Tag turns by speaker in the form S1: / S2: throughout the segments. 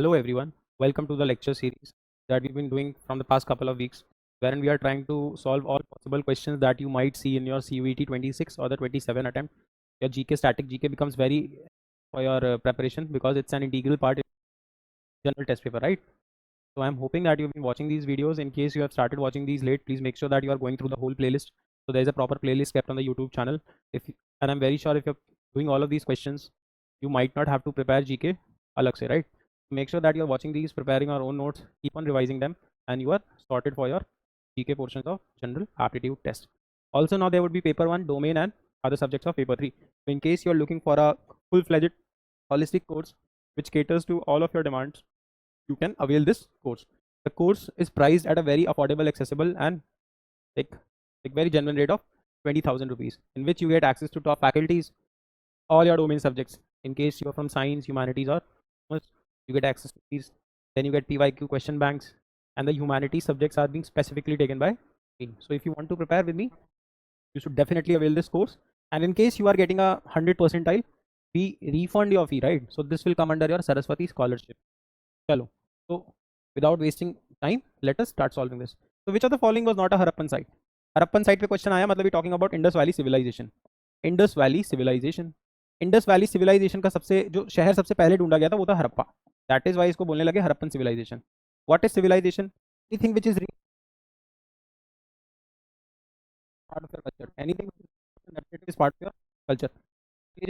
S1: Hello everyone, welcome to the lecture series that we've been doing from the past couple of weeks, wherein we are trying to solve all possible questions that you might see in your CUET 26 or the 27 attempt. Your GK static GK becomes very for your preparation because it's an integral part in general test paper, right? So I'm hoping that you've been watching these videos. In case you have started watching these late, please make sure that you are going through the whole playlist. So there's a proper playlist kept on the YouTube channel. And I'm very sure if you're doing all of these questions, you might not have to prepare GK alag se, right? Make sure that you're watching these, preparing our own notes, keep on revising them, and you are sorted for your GK portions of general aptitude test. Also, now there would be paper 1, domain, and other subjects of paper 3. So in case you're looking for a full-fledged holistic course which caters to all of your demands, you can avail this course. The course is priced at a very affordable, accessible, and like very genuine rate of 20,000 rupees, in which you get access to top faculties, all your domain subjects. In case you are from science, humanities, or commerce, you get access to these. Then you get PYQ question banks, and the humanities subjects are being specifically taken by me. So if you want to prepare with me, you should definitely avail this course. And in case you are getting a 100 percentile, we refund your fee, right? So this will come under your Saraswati scholarship. Chalo. So without wasting time, let us start solving this. So which of the following was not a Harappan site? Harappan site पे question आया, मतलब we talking about Indus Valley civilization. Indus Valley civilization. Indus valley civilization का जो शहर सबसे पहले ढूंढा गया था वो था हरप्पा. दैट इज वाई इसको बोलने लगे Harappan civilization. What is civilization? Anything which is part of your culture. Anything that is part of your culture.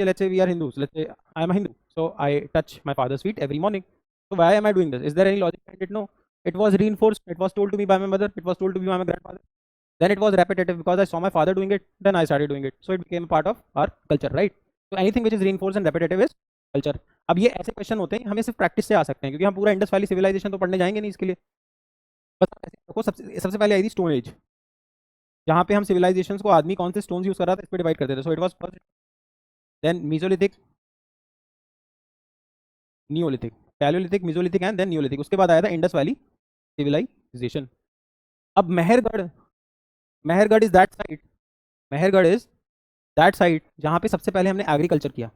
S1: Let's say we are Hindus. Let's say I am a Hindu, so I touch my father's feet every morning. So why am I doing this? Is there any logic behind it? No. It was reinforced. It was told to me by my mother. It was told to me by my grandfather. Then it was repetitive because I saw my father doing it. Then I started doing it. So it became a part of our culture, right? So anything which is reinforced and repetitive is culture. अब ये ऐसे question होते हैं, हमें सिर्फ practice से आ सकते हैं, क्योंकि हम पूरा इंडस वैली सिविलाइजेशन तो पढ़ने जाएंगे नहीं इसके लिए. बस सबसे पहले आई थी स्टोन एज, जहाँ पे हम सिविलाइजेशन को आदमी कौन से स्टोन्स यूज कर रहा था इस पर डिवाइड करते थे. So it was first, then Mesolithic, Neolithic, Paleolithic, Mesolithic and then Neolithic. उसके बाद आया था इंडस वैली सिविलाइजेशन. अब Mehrgarh is that site, Mehrgarh is that site जहाँ पे सबसे पहले हमने एग्रीकल्चर किया.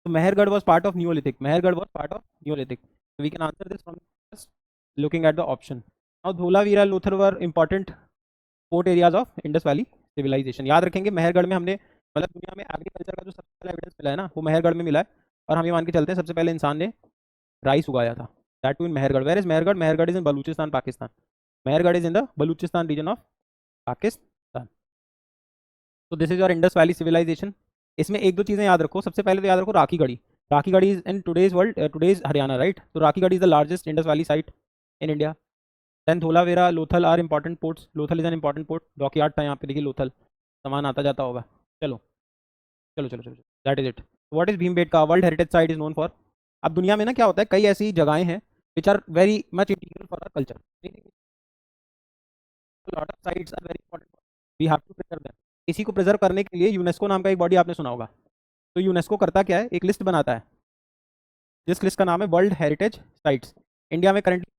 S1: तो Mehrgarh was part of Neolithic. Mehrgarh was part of Neolithic. So we can answer this from just looking at the option. Now Dholavira, Lothal were important port areas of Indus valley civilization. याद रखेंगे मेहरगढ़ में हमने, मतलब दुनिया में एग्रीकल्चर का जो सबसे पहला एविडेंस मिला है ना, वो मेहरगढ़ में मिला है. और हम ये मान के चलते हैं सबसे पहले इंसान ने राइस उगाया था. That too in Mehrgarh. Where is Mehrgarh? Mehrgarh is in Balochistan, Pakistan. Mehrgarh is in the Balochistan region of Pakistan. तो this is your Indus valley civilization. इसमें एक दो चीज़ें याद रखो. सबसे पहले तो याद रखो Rakhigarhi. Rakhigarhi is in today's world, today's Haryana, right? तो Rakhigarhi is the largest Indus valley site in India. Then Dholavira, Lothal are important ports. Lothal is an important port. Dockyard था यहाँ पे, देखिए लोथल सामान आता जाता होगा. चलो चलो चलो चलो, that is it. What is Bhimbetka? World heritage site is known for. अब दुनिया में ना क्या होता है, कई ऐसी जगहें हैं which are very much integral for our culture. Lot of sites are very important, we have to preserve them. इसी को प्रिजर्व करने के लिए यूनेस्को नाम का एक बॉडी आपने सुना होगा. तो यूनेस्को करता क्या है, एक लिस्ट बनाता है, जिस लिस्ट का नाम है वर्ल्ड हेरिटेज साइट्स. इंडिया में करंटली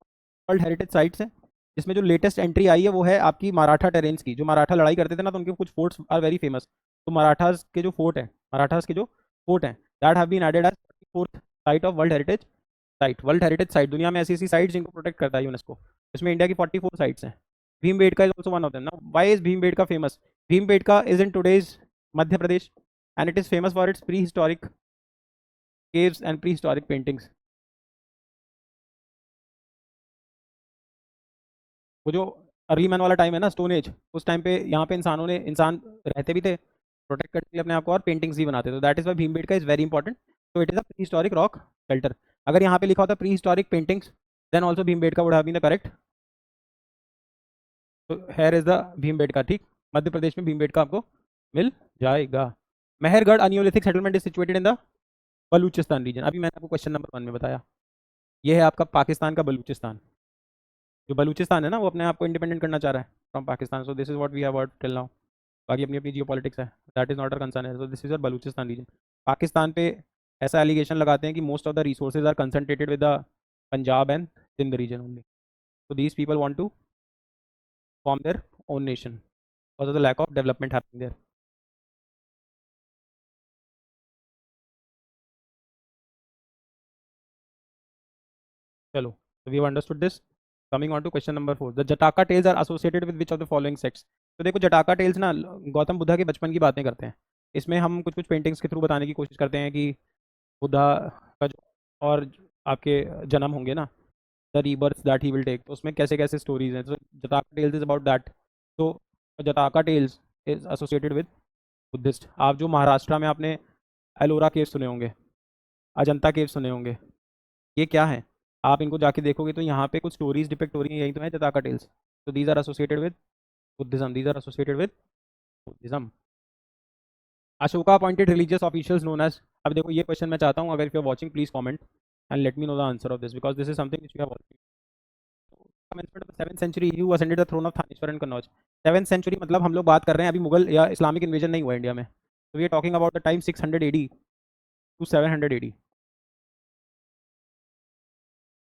S1: वर्ल्ड हेरिटेज साइट्स हैं, जिसमें जो लेटेस्ट एंट्री आई है वो है आपकी मराठा टेरेंस की. जो मराठा लड़ाई करते थे ना, तो उनके कुछ फोर्ट्स आर वेरी फेमस. तो मराठास के जो फोर्ट हैं, that have been added as 44th site of world heritage site. World heritage site दुनिया में ऐसी साइट जिनको प्रोटेक्ट करता है यूनेस्को. इसमें इंडिया की 44 साइट्स हैं. Bhimbetka is also one of them. Now why is Bhimbetka famous? Bhimbetka is in today's Madhya Pradesh and it is famous for its prehistoric caves and prehistoric paintings. वो जो अर्ली मैन वाला टाइम है ना, स्टोन एज, उस time पे यहाँ पे इंसान रहते भी थे, प्रोटेक्ट करते थे अपने आप को, और पेंटिंग्स भी बनाते थे. तो that is why Bhimbetka is very important. तो it is a prehistoric rock shelter. अगर यहाँ पे लिखा होता prehistoric paintings, then also Bhimbetka would have been the correct. तो हेयर इज द भीमबेटका. ठीक, मध्य प्रदेश में भीमबेटका आपको मिल जाएगा. Mehrgarh a neolithic settlement is situated in the Balochistan region. अभी मैंने आपको क्वेश्चन नंबर 1 में बताया. ये है आपका पाकिस्तान का बलूचिस्तान. जो बलूचिस्तान है ना, वो अपने आप को इंडिपेंडेंट करना चाह रहा है from Pakistan. So this is what we have heard till now. बाकी अपनी अपनी जियो पॉलिटिक्स है, that is not a concern है. So this is your Balochistan region. Pakistan पे ऐसा एलिगेशन लगाते हैं कि most of the resources are concentrated with the Punjab and Sindh region only. So these people want to form their own nation because of the lack of development happening there. चलो, so we have understood this. Coming on to question number 4, the Jataka tales are associated with which of the following sects? तो देखो, जटाका tales ना गौतम बुद्धा के बचपन की बातें करते हैं। इसमें हम कुछ कुछ पेंटिंग्स के थ्रू बताने की कोशिश करते हैं कि बुद्धा का जो और आपके जन्म होंगे ना, the rebirth that he will take, तो उसमें कैसे कैसे स्टोरीज हैं। तो Jataka tales is about that. तो Jataka tales is associated with Buddhist. आप जो महाराष्ट्र में आपने एलोरा केव सुने होंगे, अजंता केव सुने होंगे, ये क्या है? आप इनको जाके देखोगे तो यहाँ पे कुछ स्टोरीज डिपिक्ट हो रही हैं, यही तो है जटाका टेल्स। तो these are associated with Buddhism, these are associated with Buddhism. Ashoka appointed religious officials known as. अब देखो, ये क्वेश्चन मैं चाहता हूँ, अगर if you are watching please comment and let me know the answer of this, because this is something which you have already. commencement of the 7th century who ascended the throne of Thaneshwar and Kannauj. 7th century मतलब हम लोग बात कर रहे हैं अभी मुगल या Islamic invasion नहीं हुआ इंडिया में। तो we are talking about the time 600 AD to 700 AD।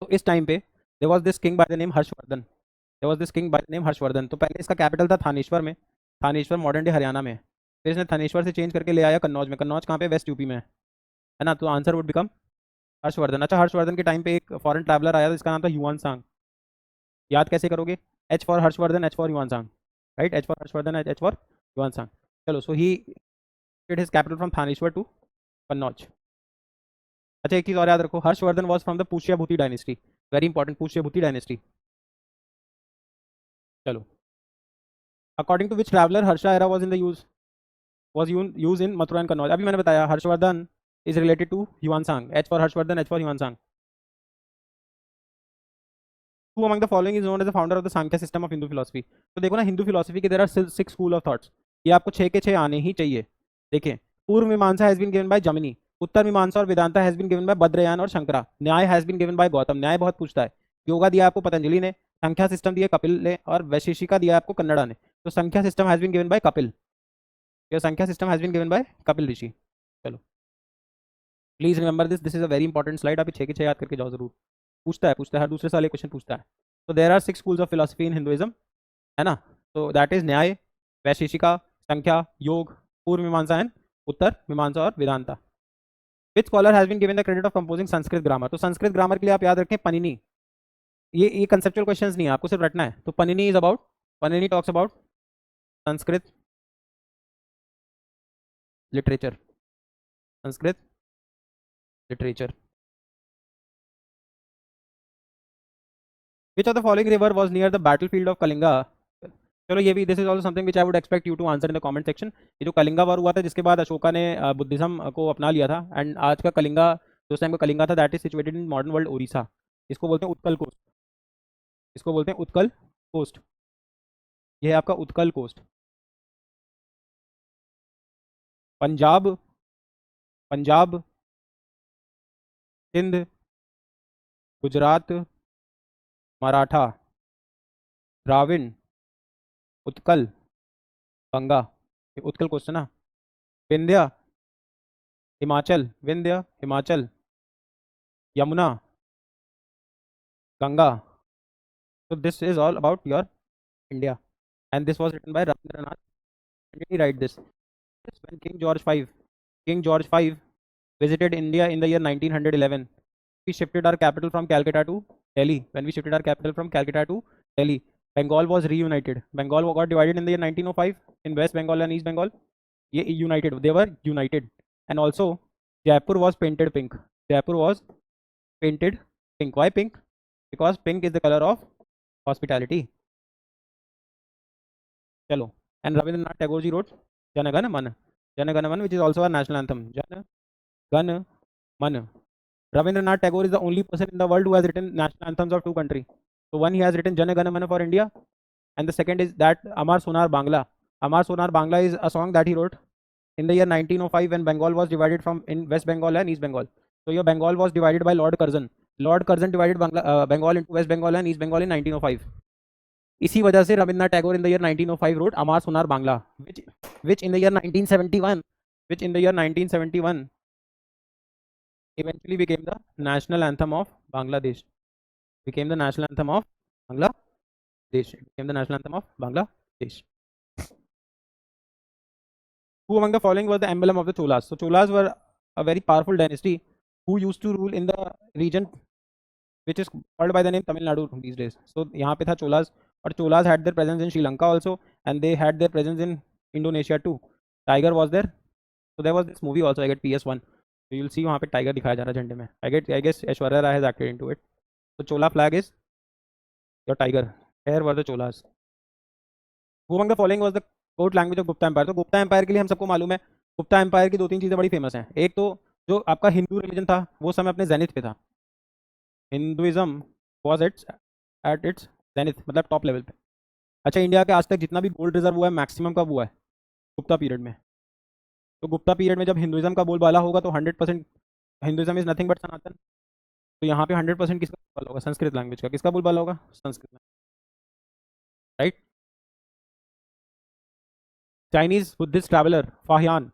S1: तो इस टाइम पे there was this king by the name Harshvardhan, there was this king by the name Harshvardhan. तो पहले इसका कैपिटल था थानेश्वर में, थानेश्वर मॉडर्न डे हरियाणा में। फिर इसने थानेश्वर से चेंज करके ले आया कन्नौज में। कन्नौज कहाँ पे? वेस्ट यूपी में, है ना। तो आंसर वुड बिकम हर्षवर्धन। अच्छा, हर्षवर्धन के टाइम पे एक फॉरेन ट्रैवलर आया था, इसका नाम था ह्यूआन सांग। याद कैसे करोगे? H for Harshavardhan, H for Hiuen Tsang, right. H for Harshavardhan, H for Hiuen Tsang. चलो, so he shifted his capital from Thanesar to Kannauj. अच्छा, एक चीज और याद रखो, Harshavardhan was from the Pushyabhuti dynasty, very important, Pushyabhuti dynasty. चलो, according to which traveller Harsha era was in the use, was use in Mathura and Kannauj. अभी मैंने बताया हर्षवर्धन इज रिलेटेड टू ह्यूआन सांग, H for Harshavardhan, H for Hiuen Tsang. Who among the following is known as the founder of the Sankhya system of Hindu philosophy? तो देखो ना, Hindu philosophy के there are 6 school of thoughts. ये आपको 6 के 6 आने ही चाहिए। देखें, पूर्व मीमांसा हैज बीन गिवन बाय जमिनी, उत्तर मीमांसा और Vedanta has been given by Badarayana और Shankara, Nyaya has been given by Gautam, Nyaya बहुत पूछता है। योगा दिया आपको पतंजलि ने, संख्या सिस्टम दिया कपिल ने, और वैशेषिका दिया आपको कन्नड़ा ने। तो Samkhya system has been given by Kapil, your Samkhya system has been given by Kapil Rishi. चलो, please remember this, this is a very important slide. आप 6 के 6 याद करके जाओ जरूर। पूछता है हर दूसरे साल एक क्वेश्चन पूछता है। तो there are 6 schools of philosophy in Hinduism, है ना। तो दैट इज न्याय, वैशेषिका, संख्या, योग, पूर्व मीमांसा एंड उत्तर मीमांसा और Vedanta. Which scholar has been given the credit of composing Sanskrit grammar? तो संस्कृत ग्रामर के लिए आप याद रखें पनिनी। ये कंसेप्चुअल क्वेश्चंस नहीं है, आपको सिर्फ रटना है। तो Panini is about, Panini talks about Sanskrit literature, Sanskrit literature. Which of the following river was near the battlefield of Kalinga? चलो, ये भी, this is also something which I would expect you to answer in the comment section. ये जो Kalinga war हुआ था, जिसके बाद अशोका ने बुद्धिज्म को अपना लिया था, एंड आज का कलिंगा, जो उस टाइम का कलिंगा था, that is situated in modern world Odisha. इसको बोलते हैं उत्कल कोस्ट, इसको बोलते हैं उत्कल कोस्ट। ये है आपका उत्कल कोस्ट। पंजाब, पंजाब, सिंध, गुजरात, मराठा, द्राविड़, उत्कल, गंगा। ये उत्कल कोस्ट है ना। Vindhya, Himachal, Vindhya, Himachal, Yamuna, Ganga. So this is all about your India, and this was written by Rabindranath. Did he write this? Yes, when King George V visited India in the year 1911, we shifted our capital from Calcutta to Delhi. When we shifted our capital from Calcutta to Delhi, Bengal was reunited. Bengal got divided in the year 1905 in West Bengal and East Bengal. Ye united. They were united, and also Jaipur was painted pink. Jaipur was painted pink. Why pink? Because pink is the color of hospitality. चलो, and Rabindranath Tagore ji wrote Jana Gana Man, which is also our national anthem. Jana Gana Man. Rabindranath Tagore is the only person in the world who has written national anthems of 2 countries. So one, he has written Jana Gana Mana for India, and the second is that Amar Sonar Bangla. Amar Sonar Bangla is a song that he wrote in the year 1905 when Bengal was divided from in West Bengal and East Bengal. So your Bengal was divided by Lord Curzon. Lord Curzon divided Bengal into West Bengal and East Bengal in 1905. इसी वजह से Rabindranath Tagore in the year 1905 wrote Amar Sonar Bangla, which in the year 1971 eventually became the national anthem of Bangladesh. Became the national anthem of Bangladesh. Became the national anthem of Bangladesh. Who among the following was the emblem of the Cholas? So Cholas were a very powerful dynasty who used to rule in the region which is called by the name Tamil Nadu these days. So यहाँ पे था चोलास, और Cholas had their presence in Sri Lanka also, and they had their presence in Indonesia too. Tiger was there. So there was this movie also, I get PS1. So you'll see वहाँ पे tiger दिखाया जा रहा है झंडे में. I guess Aishwarya Rai has acted into it. So Chola flag is your tiger. Here were the Cholas. Who among the following was the court language of Gupta Empire? तो Gupta empire के लिए हम सबको मालूम है, गुप्ता एम्पायर की दो तीन चीज़ें बड़ी फेमस हैं. एक तो जो आपका हिंदू रिलीजन था वो समय अपने जेनिथ पे था. Hinduism was at its zenith, मतलब टॉप लेवल पे. अच्छा, इंडिया के आज तक जितना भी गोल्ड रिजर्व हुआ है मैक्सिमम कब हुआ है? गुप्ता पीरियड में. तो गुप्ता पीरियड में जब हिंदुइज्म का बोलबाला होगा तो 100% हिंदुइज्म इज नथिंग बट सनातन. तो यहाँ पे 100% किसका बोलबाला होगा? संस्कृत लैंग्वेज का. किसका बोलबाला होगा? संस्कृत में, right. Chinese Buddhist traveller Fahien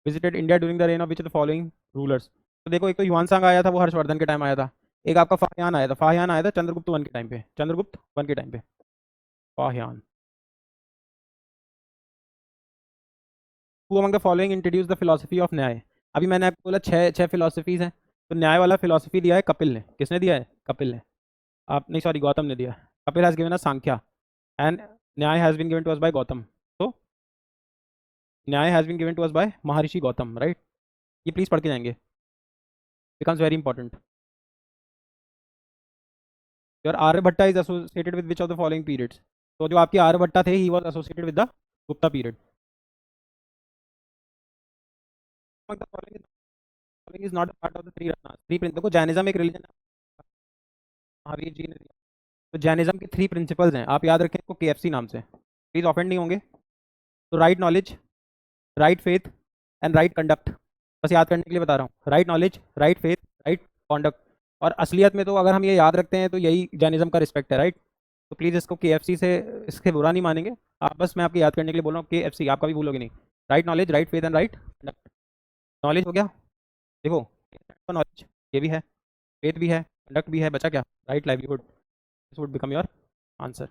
S1: visited India during the rain of which of the following rulers. तो देखो, एक तो ह्यूआनसांग आया था, वो हर्षवर्धन के टाइम आया था. एक आपका फाहियान आया था चंद्रगुप्त वन के टाइम पे. चंद्रगुप्त वन के टाइम पे Fahien. Who among the following introduce the philosophy of न्याय? अभी मैंने आपको बोला छह छह फिलोसफीज हैं. तो न्याय वाला फिलोसफी दिया है कपिल ने. किसने दिया है? कपिल ने. आप नहीं, सॉरी, गौतम ने दिया है. Kapil has given us Samkhya and Nyaya has been given to us by Gautam. तो Nyaya has been given to us by Maharshi Gautam, right. ये प्लीज पढ़ के जाएंगे, becomes very important. Your Aryabhatta is associated with which of the following periods? तो जो आपके आर्यभट्टा थे, he was associated with the Gupta period. Is not part of the three ratna. Three principal. देखो, Jainism एक रिलीजन है, महावीर जी ने दिया. तो जैनिज्म के थ्री प्रिंसिपल्स हैं, आप याद रखें इसको KFC नाम से. प्लीज ऑफेंड नहीं होंगे. तो right knowledge, right faith and right conduct. बस याद करने के लिए बता रहा हूँ. Right knowledge, right faith, right conduct. और असलियत में तो अगर हम ये याद रखते हैं तो यही जैनिज्म का रिस्पेक्ट है, राइट. तो प्लीज़ इसको KFC से इसके बुरा नहीं मानेंगे आप. बस मैं आपको याद करने के लिए बोल रहा हूँ, KFC आपका भी भूलोगे नहीं. Right knowledge, right faith and right conduct. Knowledge हो गया. देखो, नॉलेज ये भी है, फेथ भी है, कंडक्ट भी है. बचा क्या? Right livelihood. This would become your answer.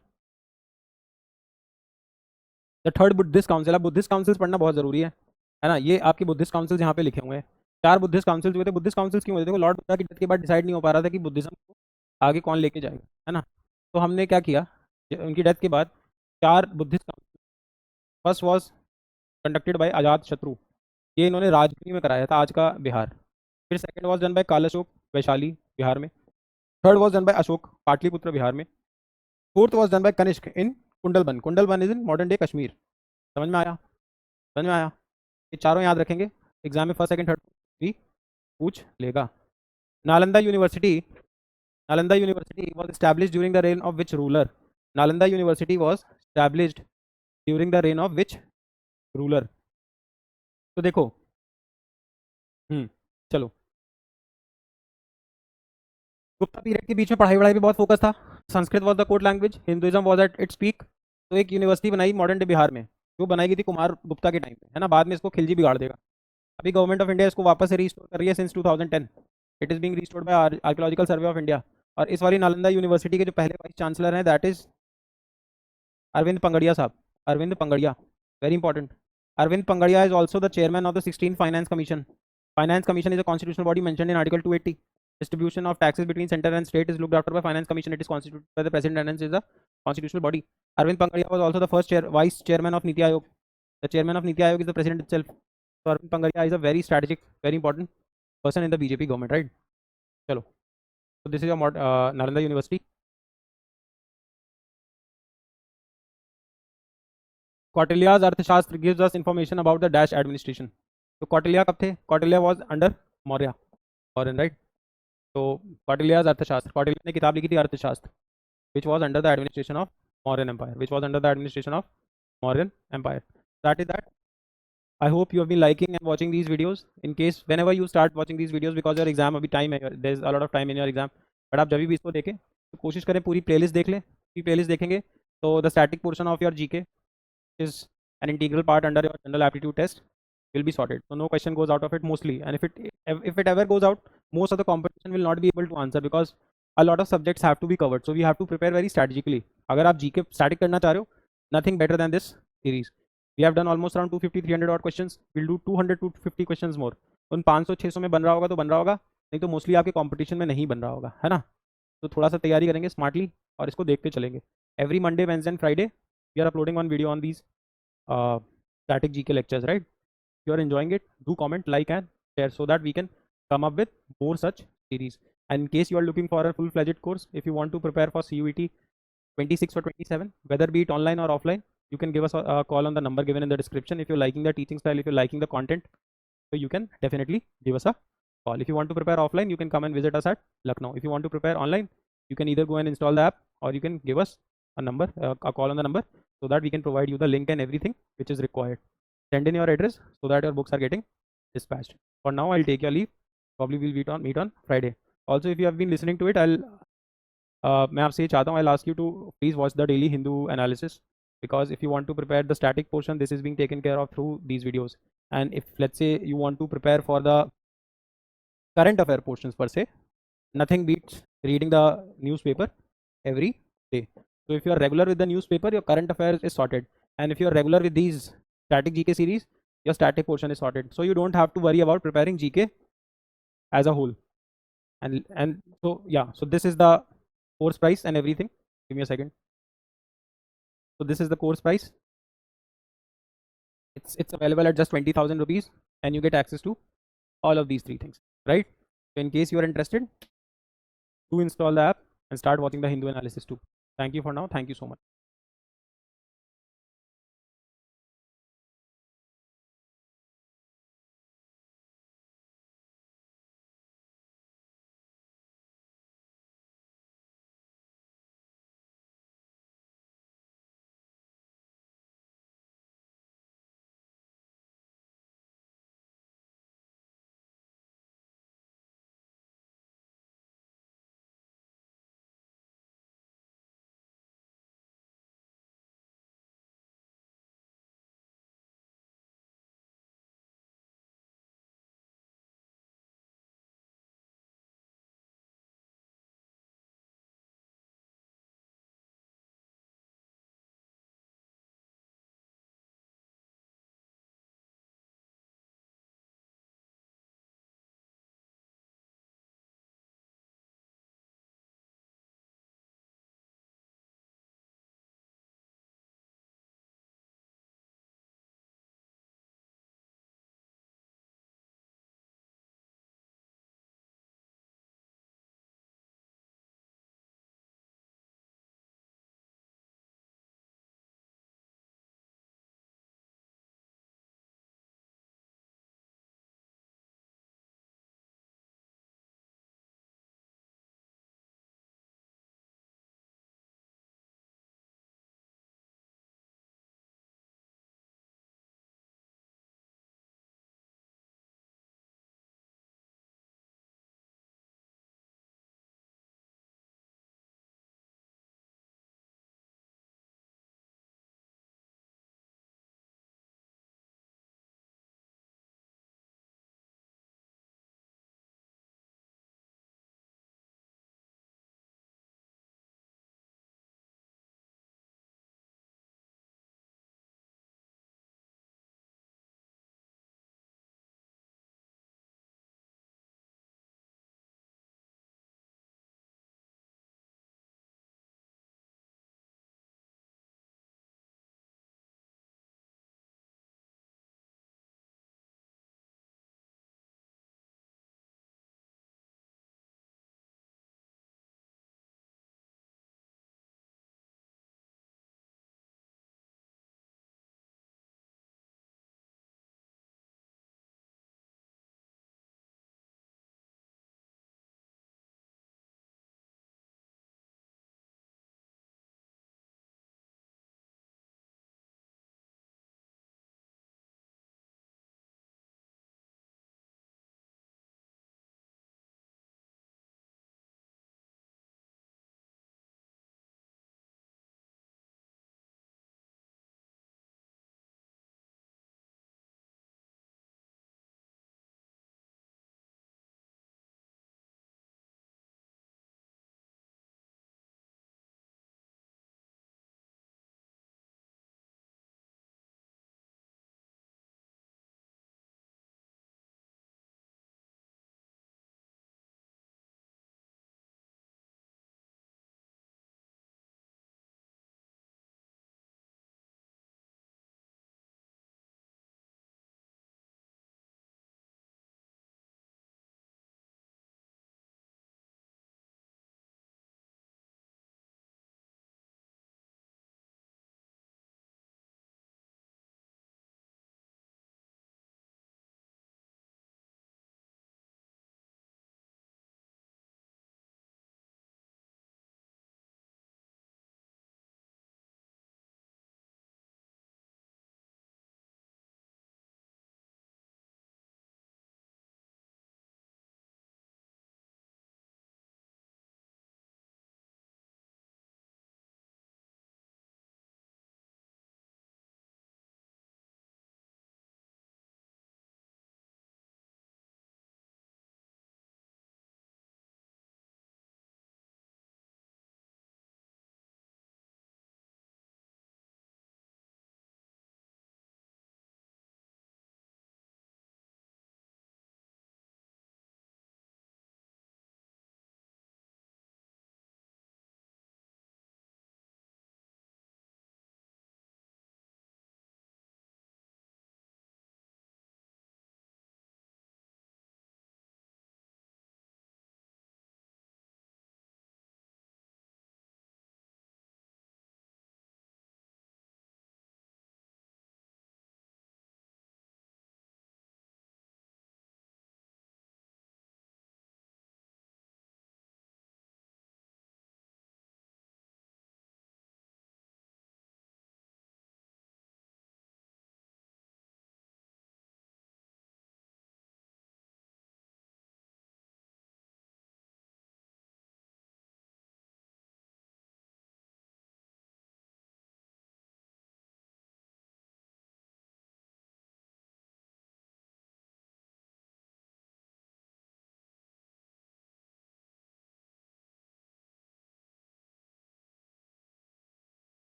S1: The third Buddhist council. अब बुद्धिस्ट काउंसिल्स पढ़ना बहुत ज़रूरी है ना. ये आपके बुद्धिस्ट काउंसिल्स यहाँ पे लिखे हुए हैं. चार बुद्धिस्ट काउंसिल्स हुए थे. बुद्धिस्ट काउंसिल्स क्यों हुए थे? देखो, लॉर्ड बुद्धा की डेथ के बाद डिसाइड नहीं हो पा रहा था कि बुद्धिज्म को आगे कौन लेके जाएगा, है ना. तो हमने क्या किया, उनकी डेथ के बाद चार Buddhist council. First was conducted by Ajatashatru. ये इन्होंने राजगीर में कराया था, आज का बिहार. फिर सेकंड वॉज डन बाय काल अशोक, वैशाली बिहार में. Third was done by Ashok, Pataliputra Bihar में. Fourth was done by Kanishka in Kundalvan. Kundalvan is in modern day Kashmir. समझ में आया? समझ में आया? ये चारों याद रखेंगे, एग्जाम में फर्स्ट सेकंड थर्ड भी पूछ लेगा. Nalanda university. Nalanda university was established during the reign of which ruler? Nalanda university was established during the reign of which ruler? तो देखो, चलो, गुप्ता पीरियड के बीच में पढ़ाई वढ़ाई पे बहुत फोकस था. Sanskrit was the court language, Hinduism was at its peak. तो एक यूनिवर्सिटी बनाई मॉडर्न डे बिहार में, जो बनाई गई थी कुमार गुप्ता के टाइम पे, है ना. बाद में इसको खिलजी बिगाड़ देगा. अभी गवर्नमेंट ऑफ इंडिया इसको वापस से रिस्टोर कर रही है since 2010. It is being restored by Archaeological Survey of India. और इस वाली नालंदा यूनिवर्सिटी के जो पहले वाइस चांसलर हैं, that is Arvind Panagariya sahab. Arvind Panagariya, very important. Arvind Panagariya is also the chairman of the 16th finance commission. Finance commission is a constitutional body mentioned in article 280. Distribution of taxes between center and state is looked after by finance commission. It is constituted by the president and is a constitutional body. Arvind Pangadia was also the first vice chairman of Niti Aayog. The chairman of Niti Aayog is the president itself. So Arvind Pangadia is a very strategic, very important person in the BJP government, right? Chalo. So this is your Nalanda University. Kautilya's Arthashastra gives us information about the Dash administration. So Kautilya कब थे? Kautilya was under Maurya. Mauryan, right? तो कौटिल्याज अर्थशास्त्र, कौटिल्य ने किताब लिखी थी Arthashastra, which was under the administration of Mauryan empire. Which was under the administration of Mauryan empire. That is that. I hope you have been liking and watching these videos. In case whenever you start watching these videos, because your exam अभी time है, there is a lot of time in your exam, but आप जब भी इसको देखें तो कोशिश करें पूरी प्लेलिस्ट देख लें. पूरी प्लेलिस्ट देखेंगे तो the static portion of your GK is an integral part under your general aptitude test will be sorted. So no question goes out of it mostly. And if it ever goes out, most of the competition will not be able to answer because a lot of subjects have to be covered. So we have to prepare very strategically. अगर आप GK static करना चाह रहे हो, nothing better than this series. We have done almost around 250-300 odd questions. We'll do 200-250 questions more. उन 500-600 में बन रहा होगा तो बन रहा होगा, नहीं तो मोस्टली आपके कंपटीशन में नहीं बन रहा होगा, है ना. तो थोड़ा सा तैयारी करेंगे स्मार्टली और इसको देखते चलेंगे. Every Monday, Wednesday and Friday we are uploading one video on these static GK lectures, right? If you are enjoying it, do comment, like and share so that we can come up with more such series. And in case you are looking for a full-fledged course, if you want to prepare for CUET 26 or 27, whether be it online or offline, you can give us a call on the number given in the description. If you're liking the teaching style, if you're liking the content, so you can definitely give us a call. If you want to prepare offline, you can come and visit us at Lucknow. If you want to prepare online, you can either go and install the app or you can give us a number, a call on the number, so that we can provide you the link and everything which is required. Send in your address so that your books are getting dispatched. For now, I'll take your leave. Probably we'll meet on Friday. Also, if you have been listening to it, मैं आपसे ये चाहता हूँ, I'll ask you to please watch the daily Hindu analysis, because if you want to prepare the static portion, this is being taken care of through these videos. And if let's say you want to prepare for the current affair portions per se, nothing beats reading the newspaper every day. So if you are regular with the newspaper, your current affairs is sorted. And if you are regular with these static GK series, your static portion is sorted. So you don't have to worry about preparing GK as a whole. And so yeah, so this is the course price and everything. Give me a second. So this is the course price. It's available at just 20,000 rupees, and you get access to all of these three things, right? So in case you are interested, do install the app and start watching the Hindu analysis too. Thank you for now. Thank you so much.